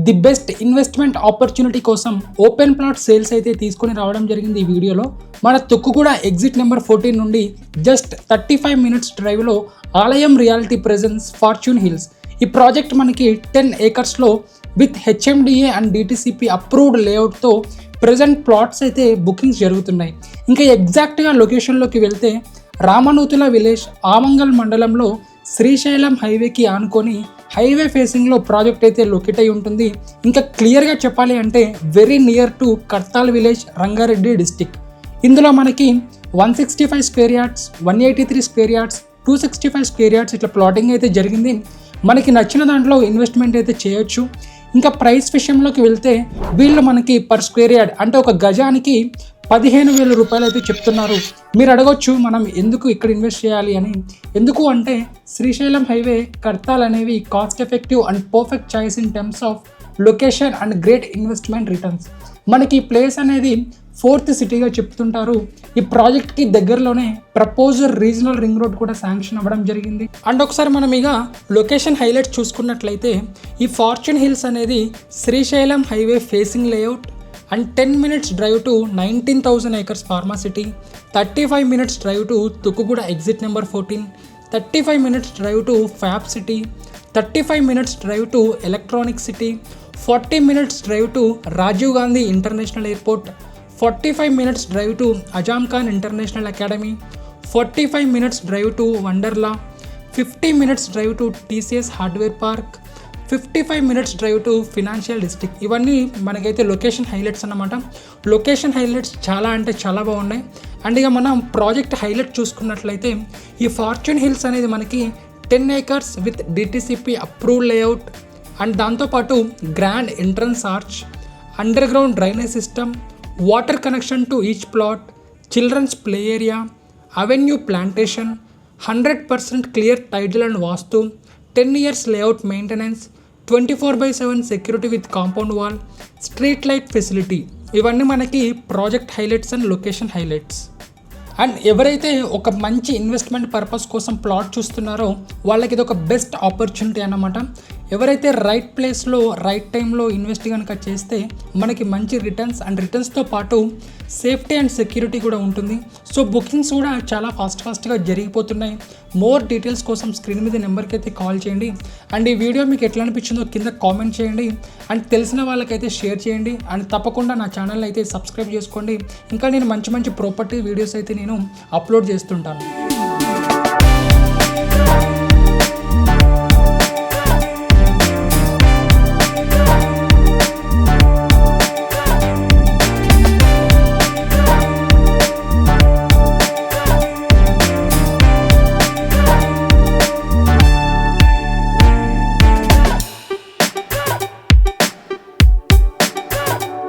The best investment opportunity కోసం open plot sales అయితే తీసుకొని రావడం జరిగింది. ఈ వీడియోలో మన తుక్కుగూడ ఎగ్జిట్ నెంబర్ 14 నుండి జస్ట్ 35 మినిట్స్ డ్రైవ్లో ఆలయం రియాలిటీ ప్రెజెన్స్ ఫార్చ్యూన్ హిల్స్. ఈ ప్రాజెక్ట్ మనకి 10 ఏకర్స్లో with HMDA and DTCP approved లేఅవుట్తో ప్రజెంట్ ప్లాట్స్ అయితే బుకింగ్స్ జరుగుతున్నాయి. ఇంకా ఎగ్జాక్ట్గా లొకేషన్లోకి వెళ్తే రామనూతుల విలేజ్ ఆమంగల్ మండలంలో శ్రీశైలం హైవేకి ఆనుకొని హైవే ఫేసింగ్లో ప్రాజెక్ట్ అయితే లొకేట్ అయి ఉంటుంది. ఇంకా క్లియర్గా చెప్పాలి అంటే very near to Kadthal village, Rangareddy district. ఇందులో మనకి 165 square yards, 183 square yards, 265 square yards ఇట్లా ప్లాటింగ్ అయితే జరిగింది. మనకి నచ్చిన దాంట్లో ఇన్వెస్ట్మెంట్ అయితే చేయొచ్చు. ఇంకా ప్రైస్ విషయంలోకి వెళ్తే వీళ్ళు మనకి పర్ స్క్వేర్ యార్డ్ అంటే ఒక గజానికి 15,000 రూపాయలు అయితే చెప్తున్నారు. మీరు అడగొచ్చు మనం ఎందుకు ఇక్కడ ఇన్వెస్ట్ చేయాలి అని. ఎందుకు అంటే శ్రీశైలం హైవే, కర్తాల్ అనేవి cost effective and perfect choice in terms of location and great investment returns. మనకి ఈ ప్లేస్ అనేది 4th సిటీగా చెప్తుంటారు. ఈ ప్రాజెక్ట్కి దగ్గరలోనే ప్రపోజర్ రీజనల్ రింగ్ రోడ్ కూడా శాంక్షన్ అవ్వడం జరిగింది. అండ్ ఒకసారి మనం ఇక లొకేషన్ హైలైట్స్ చూసుకున్నట్లయితే ఈ ఫార్చ్యూన్ హిల్స్ అనేది Srisailam highway facing layout and 10 minutes drive to 19,000 acres pharma city, 35 minutes drive to Tukkuguda exit number 14, 35 minutes drive to Fab City, 35 minutes drive to Electronic City, 40 minutes drive to Rajiv Gandhi international airport, 45 minutes drive to Azam Khan international academy, 45 minutes drive to Wonderla, 50 minutes drive to TCS hardware park, 55 minutes drive to financial district. ఇవన్నీ మనకైతే location highlights అన్నమాట. Location highlights చాలా అంటే చాలా బాగున్నాయి. And ఇక మనం project highlight చూసుకున్నట్లయితే ఈ ఫార్చ్యూన్ హిల్స్ అనేది మనకి 10 acres with DTCP approved layout and దాంతోపాటు grand entrance arch, underground drainage system, water connection to each plot, children's play area, avenue plantation, 100% clear title and vastu, 10 years layout maintenance, 24/7 security with compound wall, street light facility. ఇవన్నీ మనకి project highlights and location highlights. And ఎవరైతే ఒక మంచి investment purpose కోసం plot చూస్తున్నారో వాళ్ళకి ఇది ఒక బెస్ట్ ఆపర్చునిటీ అన్నమాట. ఎవరైతే రైట్ ప్లేస్లో రైట్ టైంలో ఇన్వెస్ట్ కనుక చేస్తే మనకి మంచి రిటర్న్స్ అండ్ రిటర్న్స్తో పాటు సేఫ్టీ అండ్ సెక్యూరిటీ కూడా ఉంటుంది. సో బుకింగ్స్ కూడా చాలా ఫాస్ట్గా జరిగిపోతున్నాయి. మోర్ డీటెయిల్స్ కోసం స్క్రీన్ మీద నెంబర్కి అయితే కాల్ చేయండి. అండ్ ఈ వీడియో మీకు ఎట్లా అనిపించిందో కింద కామెంట్ చేయండి. అండ్ తెలిసిన వాళ్ళకైతే షేర్ చేయండి. అండ్ తప్పకుండా నా ఛానల్ అయితే సబ్స్క్రైబ్ చేసుకోండి. ఇంకా నేను మంచి ప్రాపర్టీ వీడియోస్ అయితే నేను అప్లోడ్ చేస్తుంటాను.